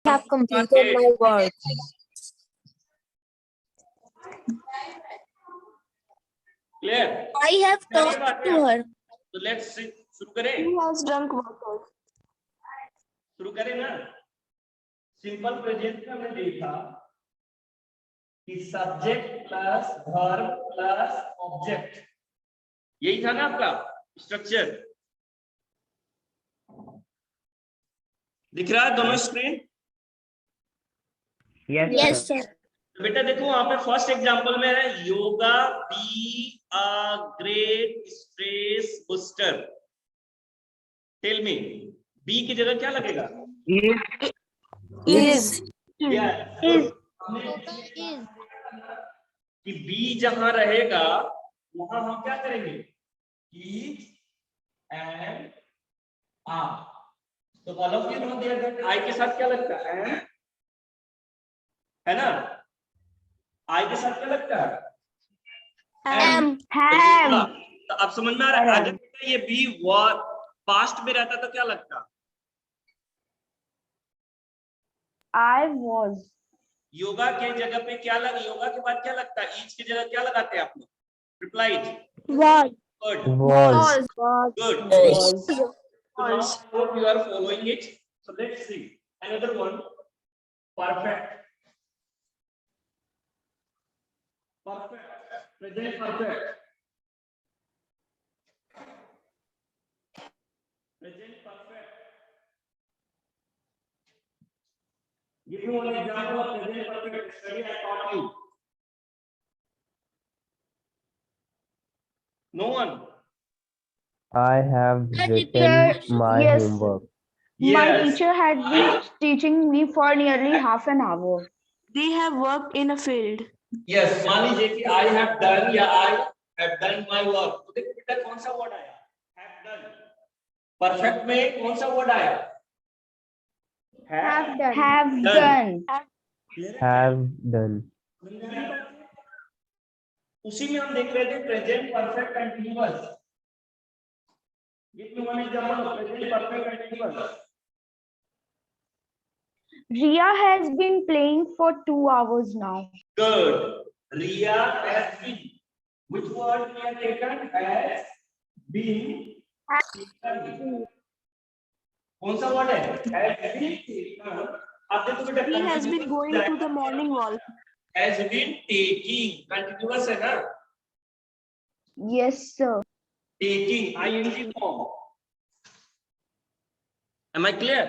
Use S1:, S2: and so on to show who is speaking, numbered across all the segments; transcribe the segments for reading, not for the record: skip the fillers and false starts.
S1: have completed my work.
S2: Clear?
S1: I have talked to her.
S2: तो let's शुरू करें.
S3: He has drunk water.
S2: शुरू करें ना. सिंपल प्रेजेंट में हमने देखा कि subject plus verb plus object, यही था ना आपका स्ट्रक्चर. दिख रहा है दोनों स्क्रीन?
S1: Yes, sir.
S2: तो बेटा देखो वहां पे फर्स्ट एग्जांपल में है yoga be a great stress booster. Tell me, be की जगह क्या लगेगा?
S3: Is.
S2: कि बी जहां रहेगा वहां हम क्या करेंगे? Eat and are. तो all of you know that I के साथ क्या लगता है? है ना? आई के साथ क्या लगता है?
S1: Am.
S2: तो अब समझ में आ रहा है. अगर ये बी पास्ट में रहता तो क्या लगता?
S3: I was.
S2: योगा के जगह पे क्या लगा? योगा के बाद क्या लगता है? ईच की जगह क्या लगाते हैं आप लोग? Replied.
S1: Was.
S2: Good.
S1: Was.
S2: Good.
S3: Was.
S2: Hope you are following it. So let's see another one. Perfect. Perfect. Present perfect. Present perfect. Give me one example of present perfect. Study I taught you. No one.
S4: I have written
S1: teacher-
S4: my
S3: yes.
S4: homework.
S3: My
S2: Yes.
S3: teacher had been teaching me for nearly half an hour. They have worked in a field.
S2: Yes. मान लीजिए कि I have done या I have done my work. तो देखो बेटा कौन सा word आया? Have done. Perfect में कौन सा वर्ड आया?
S1: Have done.
S3: Have
S2: Done.
S3: done.
S4: Have done.
S2: उसी में हम देख रहे थे present perfect continuous. Give me one example of present perfect continuous.
S3: Ria has been playing for 2 hours now.
S2: Good. Ria has been. Which word we have taken? Has been taken. कौन सा word है? Has been taken. आप देखो बेटा.
S3: He has been going to the morning walk.
S2: Has been taking. Continuous है ना?
S3: Yes, sir.
S2: Taking. ing form. Am I clear?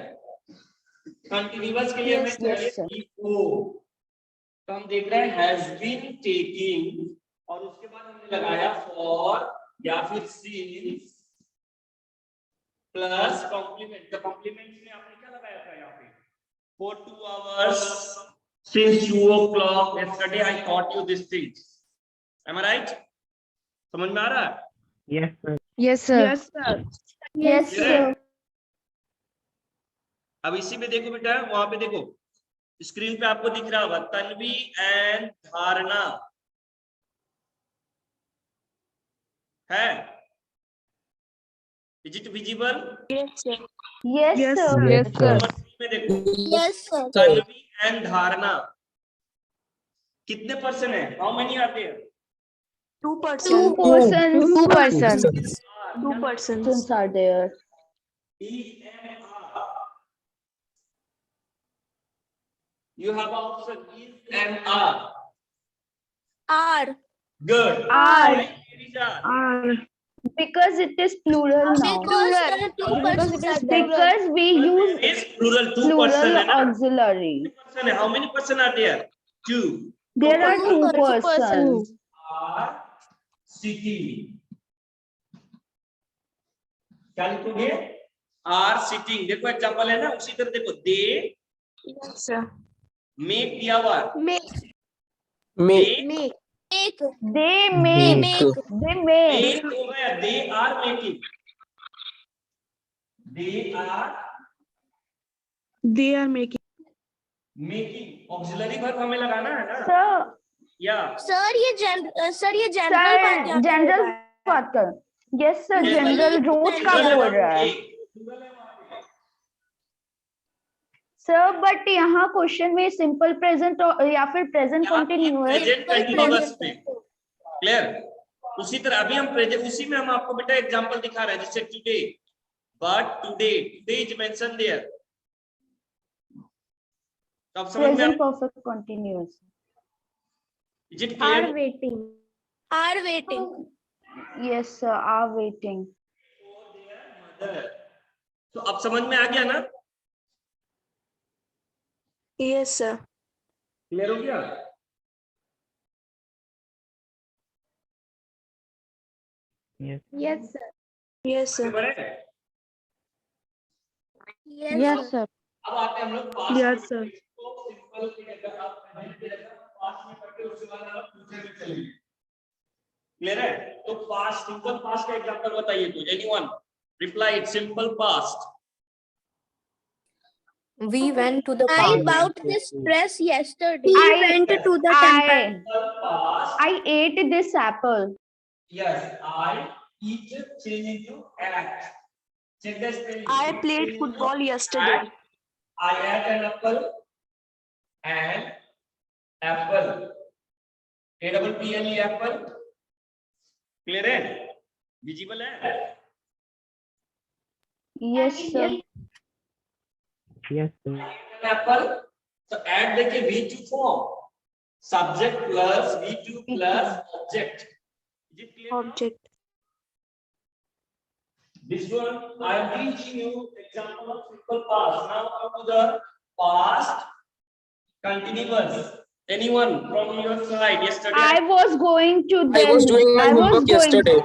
S2: Continuous के लिए
S3: Yes,
S2: हमें
S3: yes, sir.
S2: चाहिए to. तो हम देख रहे हैं has been taking और उसके बाद हमने लगाया for या फिर since प्लस कॉम्प्लीमेंट. तो कॉम्प्लीमेंट में आपने क्या लगाया था यहाँ पे? For 2 hours since 2 o'clock yesterday I taught you these things. Am I right? समझ में आ रहा है?
S4: Yes, sir.
S3: Yes, sir. Yes, sir. Yes, sir.
S2: अब इसी में देखो बेटा, वहां पे देखो स्क्रीन पे आपको दिख रहा होगा तन्वी एंड धारणा है. Is it visible?
S3: Yes, sir. Yes, sir.
S4: Yes, sir.
S2: में देखो
S1: Yes, sir.
S2: तन्वी एंड धारणा कितने पर्सन है? How many are there?
S3: 2
S1: Two
S3: persons.
S1: persons.
S3: 2 persons.
S4: persons.
S3: 2 persons are there.
S2: EMR. You have option is and are.
S1: Are.
S2: Good.
S3: Are.
S2: Are.
S3: Because it is plural now.
S1: Because two persons are there.
S3: Because we use
S2: Is plural. 2
S3: plural
S2: person है ना?
S3: auxiliary.
S2: Person है. How many person are there? 2.
S3: There are 2
S1: Two
S3: persons.
S2: Are sitting. क्या लिखोगे? Are sitting. देखो example है ना, उसी तरह देखो. They
S3: Yes, sir.
S2: make दिया हुआ.
S1: Make.
S2: Make.
S1: Make.
S3: They make.
S4: Make.
S3: They make.
S2: Make हो गया. They are making. They are
S3: They are making.
S2: making. Auxiliary verb हमें लगाना है ना?
S3: Sir,
S2: या
S1: Sir, ये जनरल
S3: sir, general बात कर. Yes, sir.
S2: Yes,
S3: General रोज का बोल रहा है. सर बट यहाँ क्वेश्चन में सिंपल प्रेजेंट या फिर प्रेजेंट कंटिन्यूअस
S2: प्रेजेंट कंटिन्यूअस में क्लियर। उसी तरह अभी हम प्रेजेंट, उसी में हम आपको बेटा एग्जांपल दिखा रहे हैं, जैसे today, but today is mention there. तब समझ में
S3: present perfect continuous
S2: is it clear?
S1: Are waiting.
S3: Yes sir are waiting
S2: तो अब समझ में आ गया ना?
S1: Yes, sir.
S2: क्लियर हो गया?
S4: Yes.
S1: Yes, sir. Yes, sir.
S2: बराबर है?
S1: Yes, sir.
S2: अब आते हैं हम लोग पास्ट
S1: Yes, sir.
S2: सिंपल के अगर आप पास्ट में पढ़ते उसके बाद आप फ्यूचर में चलेंगे। क्लियर है? तो पास्ट, सिंपल पास्ट का एग्जांपल बताइए तो anyone reply it, simple past.
S5: We went to the
S1: I
S5: park.
S1: bought this dress yesterday.
S3: I
S1: went to the temple.
S2: Past,
S3: I ate this apple.
S2: Yes, I eat change into act. Check the spelling.
S1: I played football yesterday.
S2: I ate an apple and apple. APPLE apple। Clear है? Visible है?
S3: Yes sir.
S4: Yes, sir.
S2: Apple, so add देखिए V2 form, subject plus V2 plus object. Is it clear?
S1: Object.
S2: This one I am teaching you example of simple past. Now come to the past continuous. Anyone from your side yesterday?
S3: I was going to Delhi.
S6: I was doing my homework yesterday.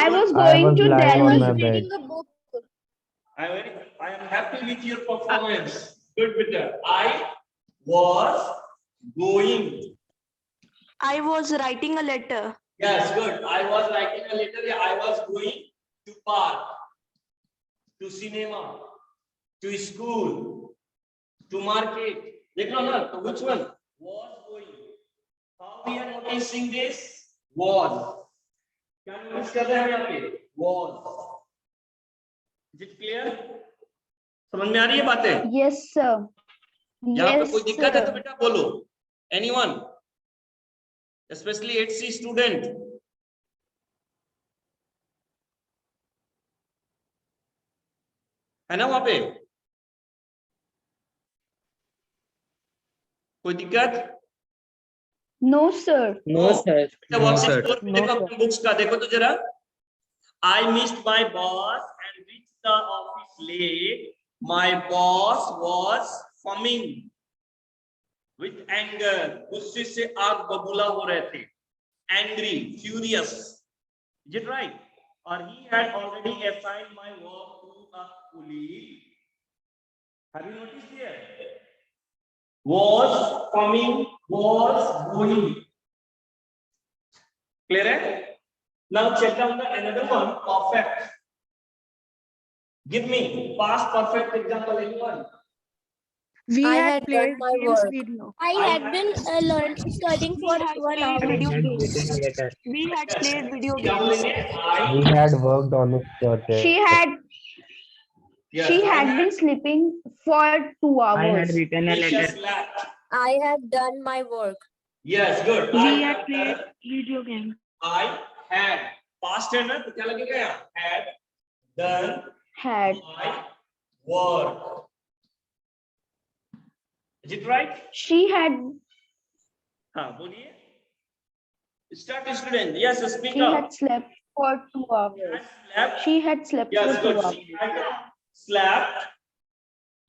S3: I was
S4: I
S3: going
S4: was
S3: to
S4: lying on
S3: Delhi.
S4: my bed.
S1: Reading a book.
S2: I am happy with your performance. Good, Peter. I was going.
S1: I was writing a letter.
S2: Yes, good. I was writing a letter. Yeah, I was going to park, to cinema, to school, to market. Look now, so which one? Was going. How we are noticing this? Was. क्या notice कर रहे हैं यहाँ पे? Was. Is it clear? समझ में आ रही है बातें?
S3: Yes sir.
S2: यहाँ पे
S3: Yes
S2: कोई दिक्कत है तो
S3: sir.
S2: बेटा बोलो। Anyone? Especially 8C student. है ना वहां पे? कोई दिक्कत?
S3: No sir.
S6: No, sir.
S2: देखो
S6: No,
S2: आप
S6: sir.
S2: देखो अपने बुक्स का देखो तो जरा। I missed my boss and reached the office late. My boss was fuming with anger. गुस्से से आग बबूला हो रहे थे। Angry, furious. Is it right? Or he had already assigned my work to a colleague. Have you noticed here? Was fuming, was going. Clear है? Now check down the another one, perfect. Give me past perfect example, anyone?
S1: We
S5: I
S1: had
S5: had
S1: played
S5: done my
S1: games
S5: work.
S1: video. I had been studying for 1 hour.
S4: I had written a letter.
S1: We had played video
S2: क्या
S1: games.
S2: बोलेंगे?
S4: He had worked on his project.
S3: She had been sleeping for 2
S4: I had
S3: hours.
S4: written a
S2: He
S4: letter.
S2: has slept.
S5: I had done my work.
S2: Yes, good.
S1: We
S2: I
S1: had played video games.
S2: I had past है ना तो क्या लगेगा यहाँ? Had done
S3: Had.
S2: my work. Is it right?
S3: She had.
S2: हाँ बोलिए. Start student. Yes, speak
S3: She
S2: up.
S3: had slept for 2 hours.
S2: Slept.
S3: She had slept
S2: Yes,
S3: for 2
S2: good.
S3: hours.
S2: She had slept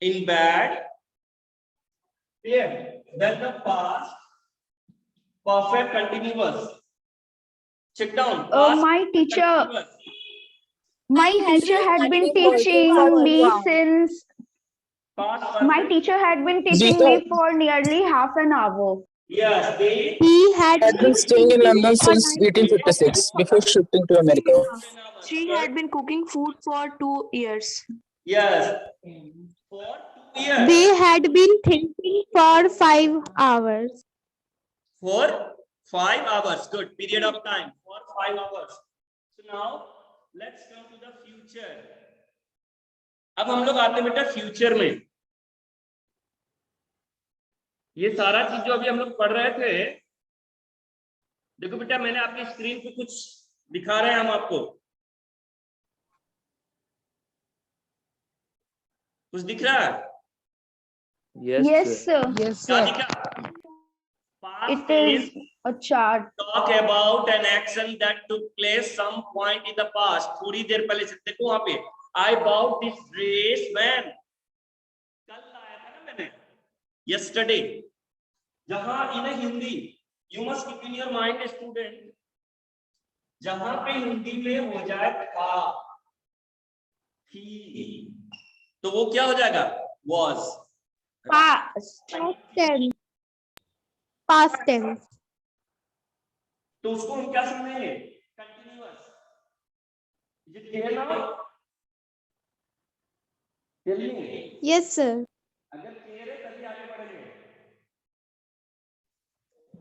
S2: in bed. Clear. Then the past perfect continuous. Check down. Past
S3: My teacher.
S2: continuous.
S3: My teacher had been teaching me since.
S2: Past
S3: My
S2: perfect.
S3: teacher had been teaching me for nearly half an hour.
S2: Yes, they.
S1: He had
S6: I've been staying in London since 1856 before shifting to America.
S1: She had been cooking food for 2 years.
S2: Yes. For 2 years.
S7: They had been thinking for 5 hours.
S2: For 5 hours. Good. Period of time. For 5 hours. So now let's come to the future. अब हम लोग आते हैं बेटा future में। ये सारा चीज जो अभी हम लोग पढ़ रहे थे, देखो बेटा मैंने आपकी स्क्रीन पे कुछ दिखा रहे हैं हम आपको, कुछ दिख रहा है?
S3: Yes, sir.
S2: क्या दिखा?
S3: It is a chart.
S2: Talk about an action that took place some point in the past. थोड़ी देर पहले से देखो वहां पे, I bought this dress when, कल लाया था ना मैंने, yesterday. जहां इन Hindi, you must keep in your mind student, जहां पे हिंदी में हो जाए था, थी, तो वो क्या हो जाएगा? Was.
S3: Past.
S7: Past tense.
S2: तो उसको हम क्या समझेंगे? Continuous. Is it clear now? Tell me.
S7: Yes, sir.
S2: अगर clear है तभी आगे बढ़ेंगे।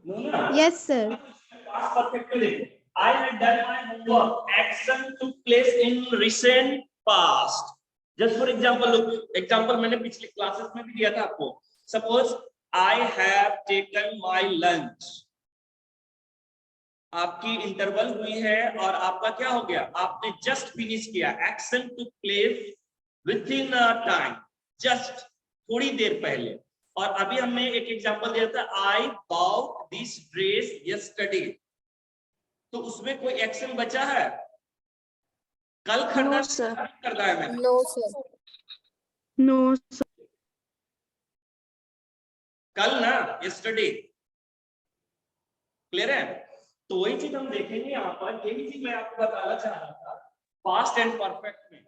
S2: No ना?
S7: Yes, sir.
S2: Past perfect को देखो। I had done my homework. Action took place in recent past. Just for example, look, example मैंने पिछले क्लासेस में भी दिया था आपको। Suppose I have taken my lunch. आपकी इंटरवल हुई है और आपका क्या हो गया? आपने जस्ट फिनिश किया। Action to place within a time, just थोड़ी देर पहले। और अभी हमने एक एग्जांपल दिया था, I bought this dress yesterday. तो उसमें कोई एक्शन बचा है? कल खरीदा करना है मैंने।
S5: No, sir.
S7: No, sir.
S2: कल ना, यस्टरडे। क्लियर है? तो वही चीज हम देखेंगे यहाँ पर। यही चीज मैं आपको बताना चाह रहा था पास्ट एंड परफेक्ट में।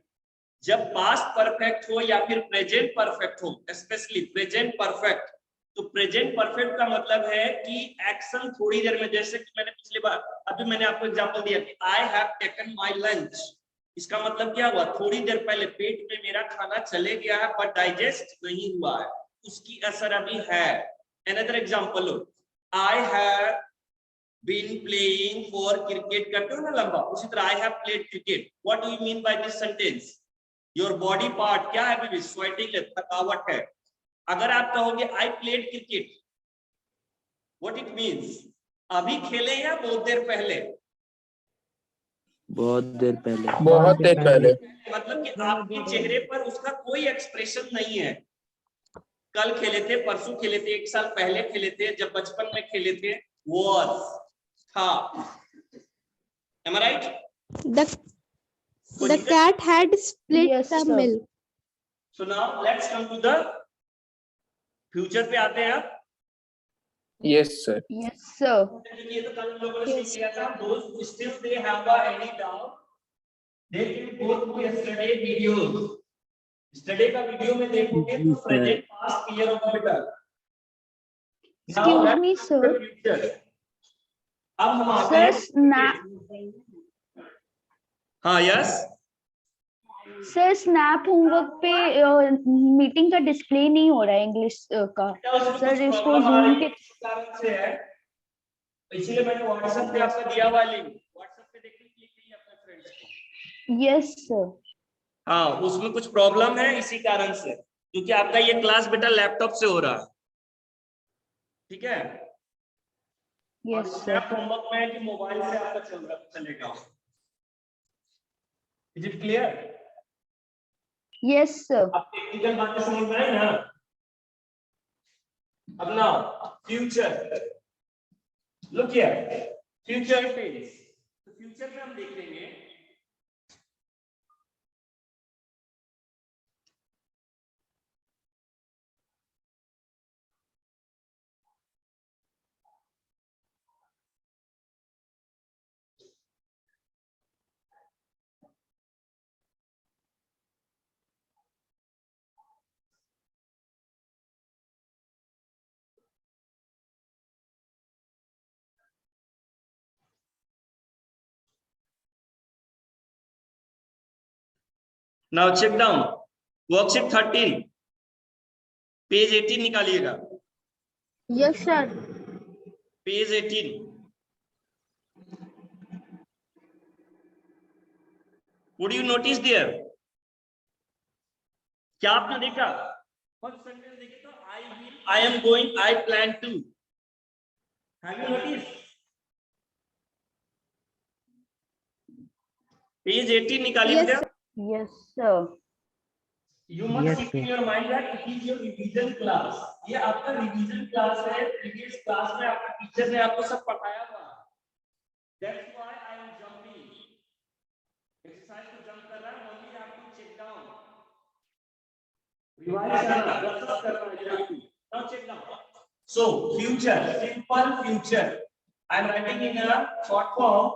S2: जब पास्ट परफेक्ट हो या फिर प्रेजेंट परफेक्ट हो, स्पेशली प्रेजेंट परफेक्ट, तो प्रेजेंट परफेक्ट का मतलब है कि एक्शन थोड़ी देर में, जैसे कि मैंने पिछली बार, अभी मैंने आपको एग्जांपल दिया कि I have taken my lunch. इसका मतलब क्या हुआ? थोड़ी देर पहले पेट में मेरा खाना चले गया है बट डाइजेस्ट नहीं हुआ है, उसकी असर अभी है। Another example, I have been playing for cricket, करते हो ना लंबा, उसी तरह I have played cricket. What do you mean by this sentence? Your body part क्या है? बेबी स्वेटिंग है, थकावट है। अगर आप कहोगे I played cricket, what it means? अभी खेले या बहुत देर पहले?
S6: बहुत देर पहले।
S2: मतलब कि आपके चेहरे पर उसका कोई एक्सप्रेशन नहीं है। कल खेले थे, परसों खेले थे, एक साल पहले खेले थे, जब बचपन में खेले थे, was था। Am I right?
S7: The cat had split
S3: Yes,
S7: the
S3: sir.
S7: milk.
S2: So now let's come to the future पे आते हैं आप।
S6: Yes, sir.
S3: Yes, sir.
S2: ये तो कल हम लोगों ने सीख लिया था। Those who still they have any doubt, they can go through yesterday videos. Yesterday का वीडियो में देखोगे तो प्रेजेंट पास्ट क्लियर होगा बेटा।
S3: Excuse me, sir.
S2: अब हम आते
S3: Sir,
S2: हैं।
S3: snap.
S2: हाँ, यस।
S3: सर स्नैप होमवर्क पे मीटिंग का डिस्प्ले नहीं हो रहा है इंग्लिश का। सर इसको जूम के
S2: कारण से है, इसलिए मैंने व्हाट्सएप पे आपका दिया हुआ लिंक, व्हाट्सएप पे देखने के लिए कहीं अपने फ्रेंड्स को।
S3: Yes sir.
S2: हाँ, उसमें कुछ प्रॉब्लम है इसी कारण से, क्योंकि आपका ये क्लास बेटा लैपटॉप से हो रहा है, ठीक है?
S3: Yes sir.
S2: होमवर्क में है कि मोबाइल से आपका चलेगा। Is it clear?
S3: Yes sir.
S2: अब टेक्निकल बातें समझ में आई ना? अब ना future, look here, future tense. तो फ्यूचर में हम देख लेंगे now check down worksheet 13 page 18 निकालिएगा।
S7: Yes, sir.
S2: Page 18 Would you notice there? क्या आपने देखा? फर्स्ट सेंटेंस देखे तो I will I am going, I plan to. Have you noticed? Page 18 निकालिए
S7: Yes,
S2: बेटा.
S3: Yes, sir.
S2: You must
S4: Yes,
S2: keep
S4: sir.
S2: in your mind that it is your revision class. ये आपका revision class है. Previous class में आपके teacher ने आपको सब पढ़ाया था. That's why I am jumping. Exercise को jump कर रहा है. Only you have to check down. Revise करना, brush up करना है. You have to. Now check down. So future, simple future. I am writing in a short form.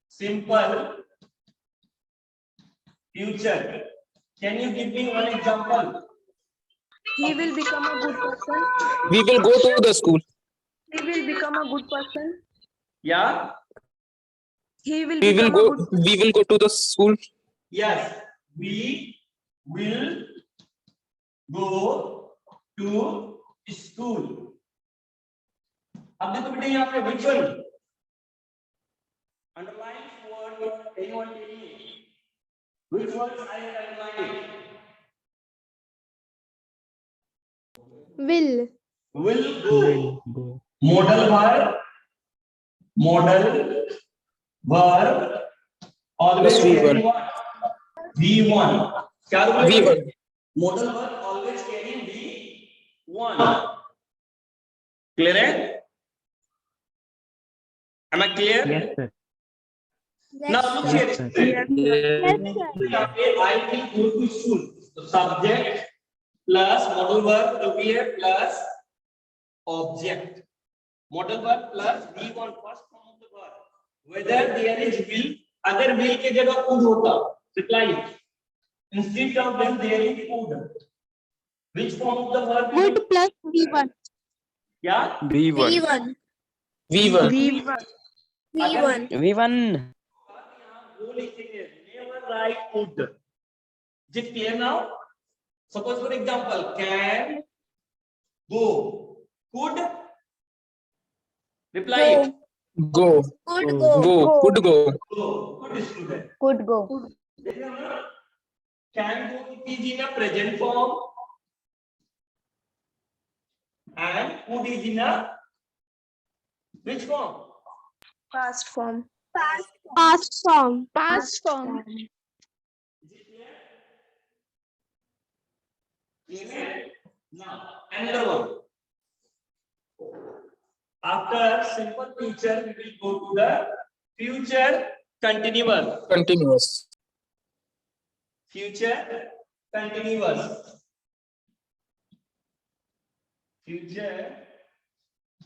S2: Simple future. Can you give me one example?
S5: He will become a good person.
S6: We will go to the school.
S5: He will become a good person.
S2: Yeah.
S5: He will
S6: We will
S5: become a
S6: go.
S5: good
S6: We will go to the school.
S2: Yes. We will go to school. अब देखो बेटा यहाँ पे which one? Underline word. Anyone tell me? Which words I have underlined?
S7: will.
S2: Will go.
S4: Will go.
S2: Modal verb. Modal verb. Always
S6: Yes, we
S2: carry
S6: will.
S2: what? V1. क्या rule है?
S6: V1.
S2: Modal verb always carry V1. Clear है? Am I clear?
S4: Yes, sir.
S2: Now look here.
S4: Yes, sir.
S7: Yes, sir.
S2: I will go to school. So subject plus modal verb to be a plus object. Modal verb plus V1 first form of the verb. Whether there is will, अगर will के जगह would होता, reply it. Instead of them there is would. Which form of the verb?
S7: Would plus V1.
S2: Yeah.
S5: V1.
S6: V1.
S5: V1.
S4: V1.
S2: वो लिखेंगे. Never write would. Is it clear now? Suppose for example, can go. Could reply
S5: Go.
S2: it.
S6: Go.
S5: Could go.
S6: Go. Could go.
S2: Go. Good student.
S3: Could go.
S2: Can go it is in a present form and could is in a which form?
S5: Past form.
S7: Past form.
S5: Past form.
S2: Clear? Now another one. After simple future, we will go to the future continuous.
S6: Continuous.
S2: Future continuous. Future.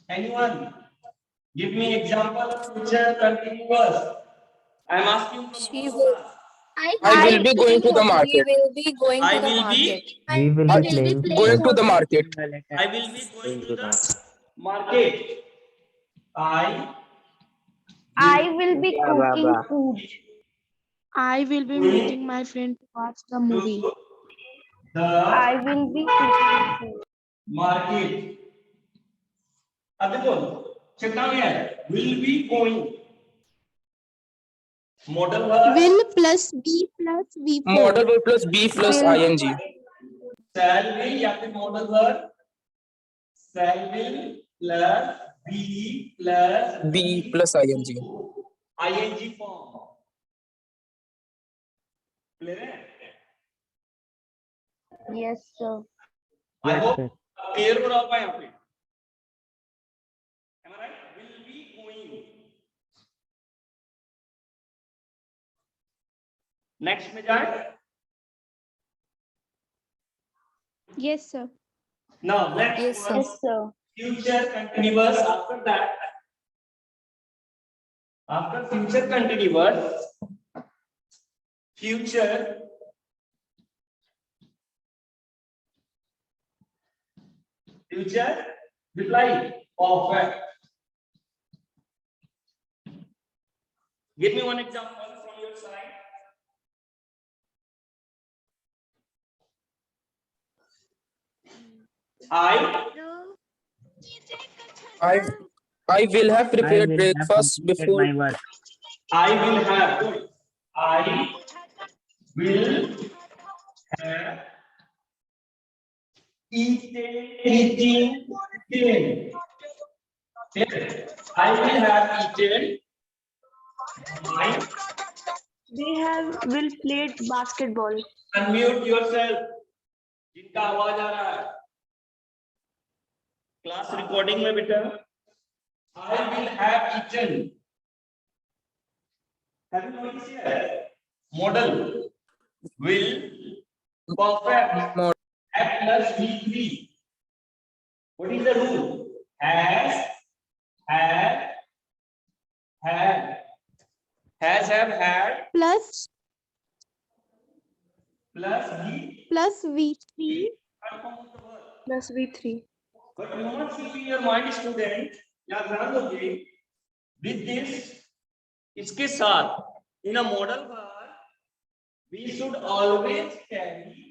S2: Anyone? Give me example of future continuous. I am asking from
S5: She
S2: both
S5: will-
S2: class.
S6: I will be going to the
S5: We
S6: market.
S5: will be going
S2: I
S5: to the
S2: will
S5: market.
S4: We will
S6: I
S4: be playing.
S6: Going to the market.
S2: I will be going to the market.
S3: I will be cooking food.
S7: I will be meeting my friend to watch the movie.
S2: to the
S3: I will be cooking food.
S2: market. अब देखो check down here. Will be going. Modal verb.
S7: Will plus B plus V4.
S6: Modal verb plus B plus
S3: Will.
S6: ing.
S2: Shall will या फिर modal verb. Shall will plus be plus
S6: B plus ing.
S2: ing form. Clear है?
S3: Yes, sir.
S2: I
S4: Yes,
S2: hope
S4: sir.
S2: clear हो रहा होगा यहाँ पे. Am I right? Will be going. Next में जाए.
S7: Yes, sir.
S2: Now next
S5: Yes, sir.
S2: one.
S3: Yes, sir.
S2: Future continuous. After future continuous, future reply perfect. Give me one example from your side.
S6: I will have prepared
S4: I will have
S6: breakfast
S4: completed
S6: before.
S4: my work.
S2: I will have. Good. I will have eaten, eating, eaten. Clear? I will have eaten. I
S5: will played basketball.
S2: unmute yourself. जिनका आवाज आ रहा है class recording में बेटा I will have eaten. Have you noticed here? Modal will perfect
S6: Mod-
S2: have plus V3. What is the rule? Has, have, had. Has, have, had
S7: plus
S2: plus V.
S7: plus V3
S5: Plus V3.
S2: But you must keep in your mind, student. याद ध्यान दोगे with this इसके साथ in a modal verb we should always carry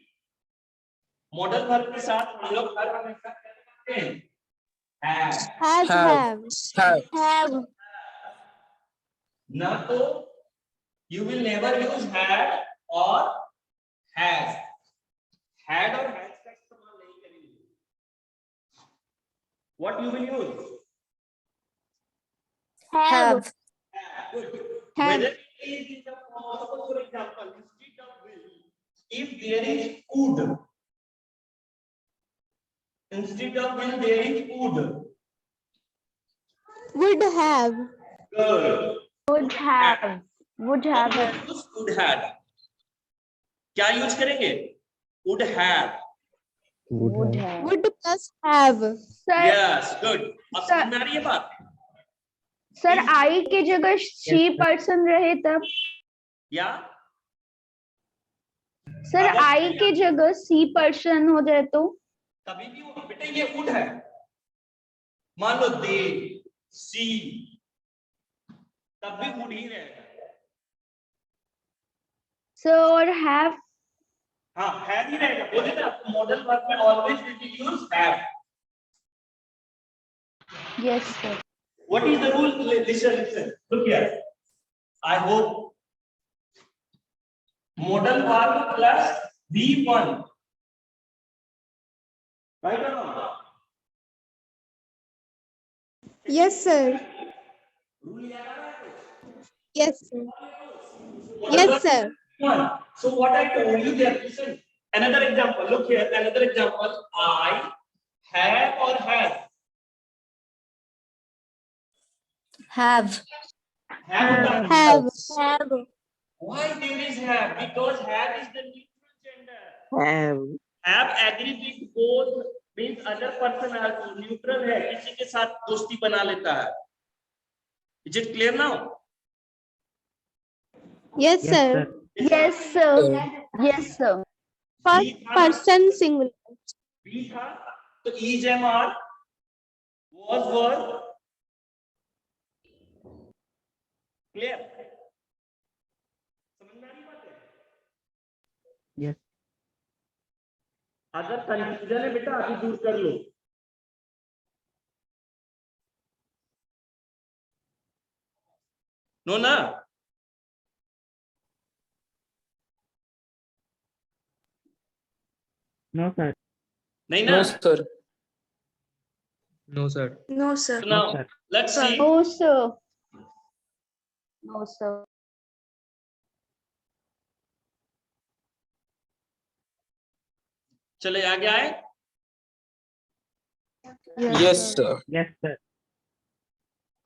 S2: modal verb के साथ हम लोग हर हमेशा क्या करते हैं
S7: has
S6: Have.
S2: ना तो you will never use had or has had और has का इस्तेमाल नहीं करेंगे what you will use
S5: Have.
S2: good
S7: Have.
S2: whether it is in the form of, for example, instead of will, if there is would, instead of will there is would.
S7: would have
S2: Good.
S3: Would have. Would have.
S2: Use would had. क्या use करेंगे? Would have.
S3: Would have.
S7: would plus have
S3: Sir,
S2: Yes, good. अब
S3: Sir.
S2: समझ में आ रही है बात?
S3: Sir I की जगह शी पर्सन रहे तब
S2: या
S3: सर आई की जगह सी पर्सन हो जाए तो
S2: तभी भी वो बेटा ये would है. मान लो दे, सी, तब भी would ही रहेगा.
S3: सर और हैव
S2: हाँ, have ही रहेगा. बोले ना आपको मॉडल वर्ब में always we will use have.
S3: Yes sir
S2: What is the rule? Listen. Look here. I hope modal verb plus V1. Right or not?
S7: yes sir
S2: Rule याद आ रहा है?
S7: yes sir
S2: Modal
S7: yes
S2: verb
S7: sir
S2: V1. So what I told you there, listen. Another example. Look here. Another example. I have or have.
S5: Have.
S2: Have.
S7: have
S5: Have.
S2: Why there is have? Because have is the neutral gender. Have agree with both means other person also neutral है किसी के साथ दोस्ती बना लेता है. Is it clear now?
S7: yes sir
S3: yes sir yes sir
S7: first person singular
S2: B था तो is am are was were clear. समझ में आ रही बात है?
S4: Yes.
S2: अगर कंफ्यूजन है बेटा अभी दूर कर लो. नो ना
S4: No, sir.
S2: नहीं ना.
S6: No, sir.
S4: No, sir.
S5: No, sir.
S2: So now
S4: sir.
S2: let's see.
S3: No sir no sir
S2: चले आगे आए.
S6: Yes, sir.
S4: Yes, sir.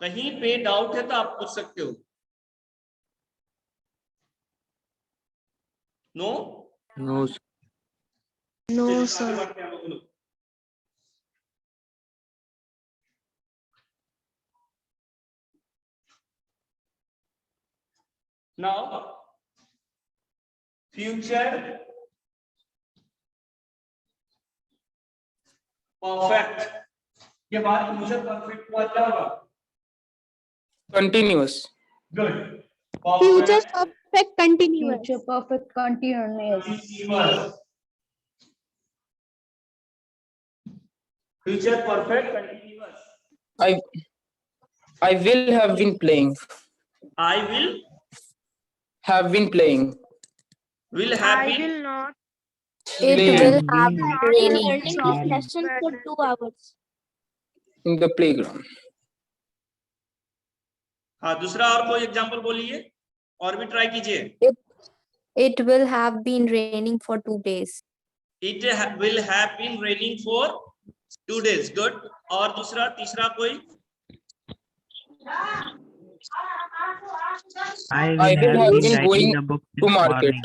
S2: कहीं पे डाउट है तो आप पूछ सकते हो. No
S6: No, sir.
S5: No, sir.
S2: Now future perfect के बाद फ्यूचर परफेक्ट हुआ क्या होगा?
S6: Continuous.
S2: Good.
S7: future perfect continuous
S3: future perfect continuous
S2: future perfect continuous.
S6: I will have been playing.
S2: I will
S6: Have been playing.
S2: have
S5: I
S2: been
S5: will not. It
S6: Play
S5: will have
S7: been
S5: raining.
S1: learning this lesson for 2 hours.
S6: in the playground.
S2: हाँ, दूसरा और कोई example बोलिए और भी try कीजिए.
S5: It will have been raining for 2 days.
S2: It will have been raining for 2 days. Good. और दूसरा तीसरा कोई?
S4: I
S6: I
S4: will
S6: will
S4: have
S6: have
S4: been
S6: been
S4: writing
S6: going
S4: a book
S6: to
S4: this
S6: market.
S4: morning.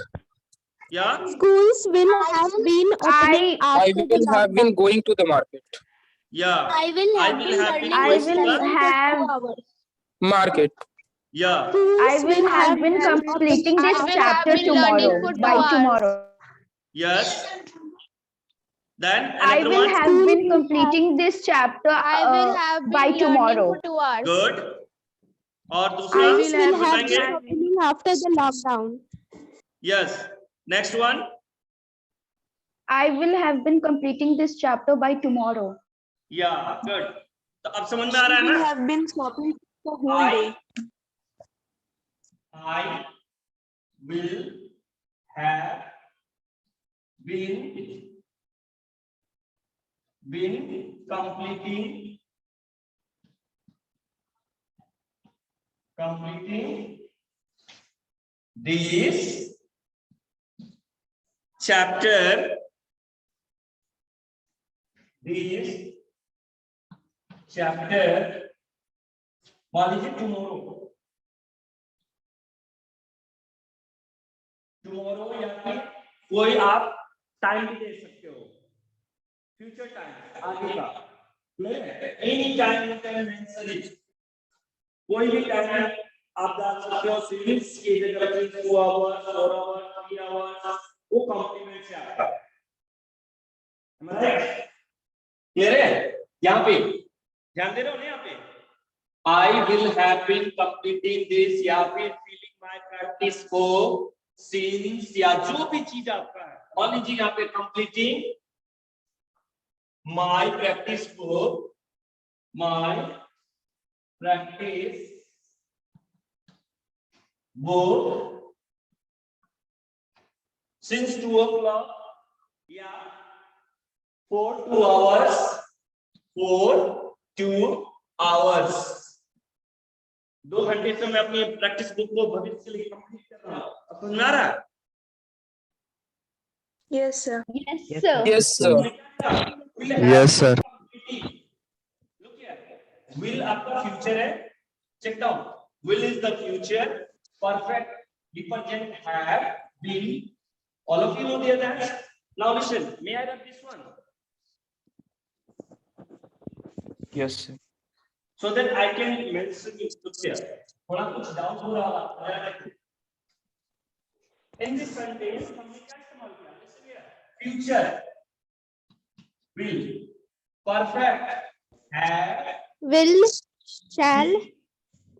S2: Yeah.
S7: Schools will have been opening
S3: I
S6: I
S7: after the
S6: will have been
S7: lockdown.
S6: going to the market.
S2: Yeah.
S1: I will have been learning
S3: I
S1: this
S3: will
S1: lesson
S3: have-
S1: for 2 hours.
S6: Market.
S2: Yeah.
S3: I
S7: Schools
S3: will have been
S7: been
S3: completing this
S7: opening
S3: chapter
S7: after the
S3: tomorrow.
S7: lockdown.
S3: By tomorrow.
S2: Yes. Then
S3: I
S2: another
S3: will
S2: one.
S3: have been completing this chapter by tomorrow.
S7: 2 hours.
S2: Good. और दूसरा
S7: Schools will have
S2: बताएंगे?
S7: been opening after the lockdown.
S2: Yes. Next one.
S3: I will have been completing this chapter by tomorrow.
S2: Yeah. Good. तो अब समझ में आ रहा है ना?
S5: have been shopping the whole day.
S2: I will have been completing this chapter मान लीजिए tomorrow या फिर कोई आप टाइम भी दे सकते हो, फ्यूचर टाइम आगे का, any time you can mention it, कोई भी टाइम आप डाल सकते हो. सिविल्स की जगह 2 आवर्स 4 आवर्स 3 आवर्स, वो कॉम्प्लीमेंट से आपका. क्लियर है? यहाँ पे ध्यान दे रहे हो ना? यहाँ पे I will have been completing this या फिर filling my practice book since या जो भी चीज आपका है, मान लीजिए यहाँ पे completing my practice book since 2 o'clock या for 2 hours 2 घंटे से मैं अपनी प्रैक्टिस बुक को भविष्य के लिए कंप्लीट कर रहा हूँ. अब समझ में आ रहा है?
S5: Yes, sir.
S3: Yes, sir.
S6: Yes, sir.
S4: Yes, sir.
S2: Look here. Will आपका future है. Check down. Will is the future. Perfect represent have been. All of you know the other. Now listen. May I write this one?
S6: Yes, sir.
S2: So that I can mention it. Look here. थोड़ा कुछ doubt हो रहा है. In this sentence हमने क्या इस्तेमाल किया? Listen here. Future. Will. Perfect. Have.
S7: Will, shall,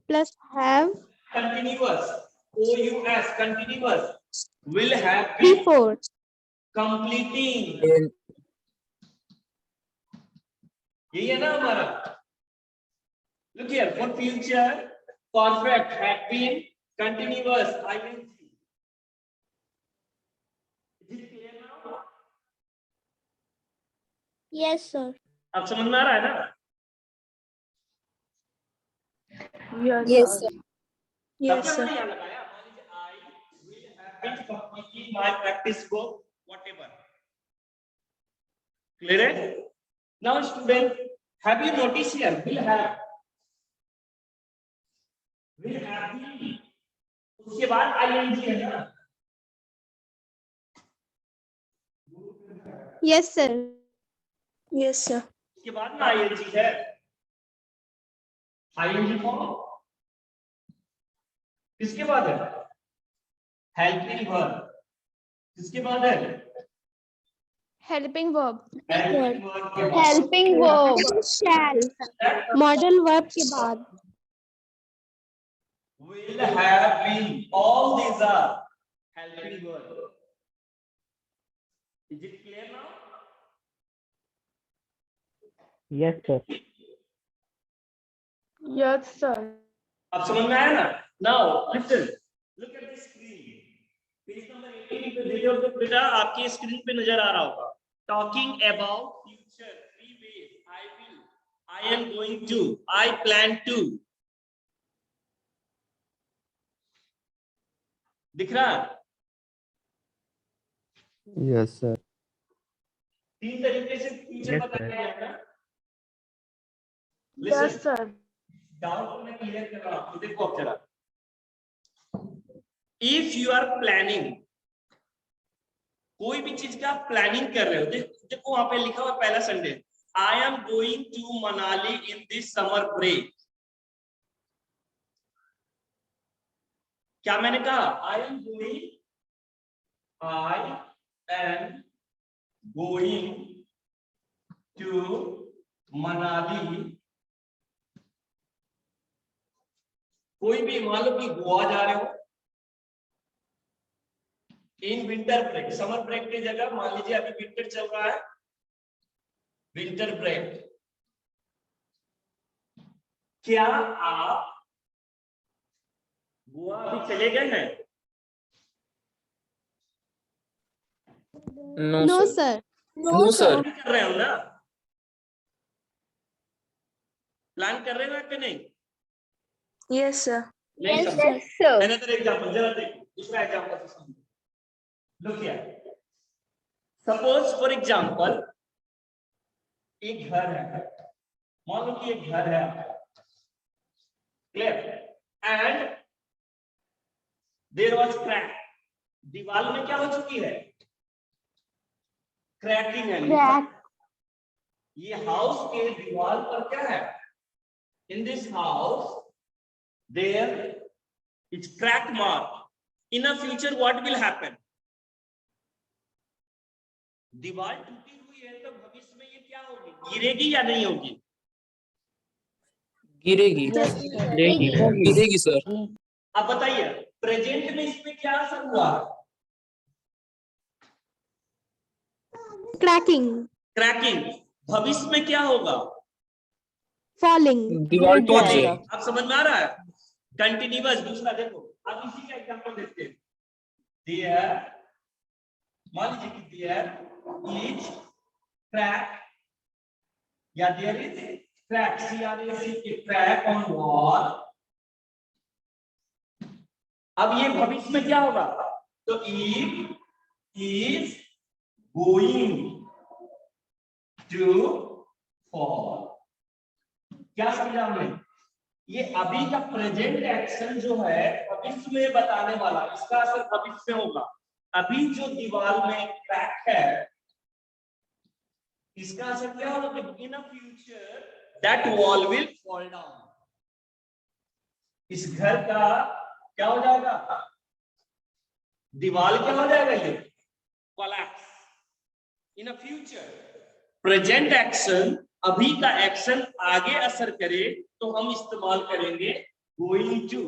S7: plus have,
S2: Continuous. OUS. Continuous. Will have been.
S7: before.
S2: Completing.
S6: And
S2: यही है ना हमारा? Look here. For future, perfect, had been, continuous, ing. Is it clear now?
S1: Yes, sir.
S2: अब समझ में आ रहा है ना?
S5: Yes, sir.
S2: Yes, sir. I will have been completing my practice book, whatever. Clear? Now, student, have you noticed here? Will have been. उसके बाद ing है ना?
S7: Yes, sir.
S5: Yes, sir.
S2: उसके बाद में ing है. ing फॉर्म किसके बाद है? Helping verb. किसके बाद है?
S7: Helping verb.
S2: हेल्पिंग वर्ब के बाद.
S3: Helping verb.
S7: Shall. Modal verb के बाद.
S2: Will have been. All these are helping verb. Is it clear now?
S4: Yes, sir.
S5: Yes, sir.
S2: अब समझ में आया ना? Now listen. Look at this screen. Page number 18. Video तो बेटा आपकी स्क्रीन पे नजर आ रहा होगा। Talking about future, 3 ways, I will, I am going to, I plan to। दिख रहा है?
S4: Yes, sir.
S2: 3 तरीके से फ्यूचर
S4: Yes,
S2: बताया
S4: sir.
S2: गया है ना।
S1: Yes, sir.
S2: डाउट मैं क्लियर कर रहा हूं। देखो अब जरा, इफ यू आर प्लानिंग, कोई भी चीज का प्लानिंग कर रहे हो, देखो वहां पे लिखा हुआ पहला sentence, I am going to Manali in this summer break. क्या मैंने कहा? I am going to Manali. कोई भी, मान लो कि गोवा जा रहे हो in winter break, summer break की जगह मान लीजिए अभी विंटर चल रहा है, विंटर ब्रेक। क्या आप गोवा अभी चले गए हैं?
S6: No,
S7: No,
S6: sir.
S7: sir.
S6: No, sir.
S2: Plan कर रहे हो ना? प्लान कर रहे हो कि नहीं?
S5: Yes, sir.
S2: नहीं
S1: Yes,
S2: समझे।
S3: sir.
S2: Another example, जरा देखो, दूसरा एग्जांपल से समझो। Look here. Suppose for example, एक घर है, मान लो कि एक घर है, clear? And there was crack. दीवार में क्या हो चुकी है? क्रैकिंग है।
S3: Crack.
S2: ये हाउस के दीवार पर क्या है? In this house there is crack mark. In a future what will happen? दीवार टूटी हुई है तो भविष्य में ये क्या होगी? गिरेगी या नहीं होगी?
S6: गिरेगी।
S3: Yes, sir.
S6: गिरेगी सर।
S2: अब बताइए प्रेजेंट में इसमें क्या असर हुआ?
S7: Cracking.
S2: क्रैकिंग। भविष्य में क्या होगा?
S7: Falling.
S6: दीवार
S3: गिर
S6: टूट
S3: जाएगा।
S6: जाएगी।
S2: आप समझ में आ रहा है? कंटिन्यूअस। दूसरा देखो, अब इसी का एग्जांपल देखते हैं। देयर, मान लीजिए कि देयर इज क्रैक या there is crack, CRAC, crack on wall. अब ये भविष्य में क्या होगा? तो it is going to fall. क्या समझा हमने? ये अभी का प्रेजेंट एक्शन जो है भविष्य में बताने वाला, इसका असर भविष्य में होगा। अभी जो दीवार में क्रैक है इसका असर क्या होगा? In a future that wall will fall down. इस घर का क्या हो जाएगा? दीवार क्या हो जाएगा? ये collapse. In a future, present action, अभी का एक्शन आगे असर करे तो हम इस्तेमाल करेंगे गोइंग टू।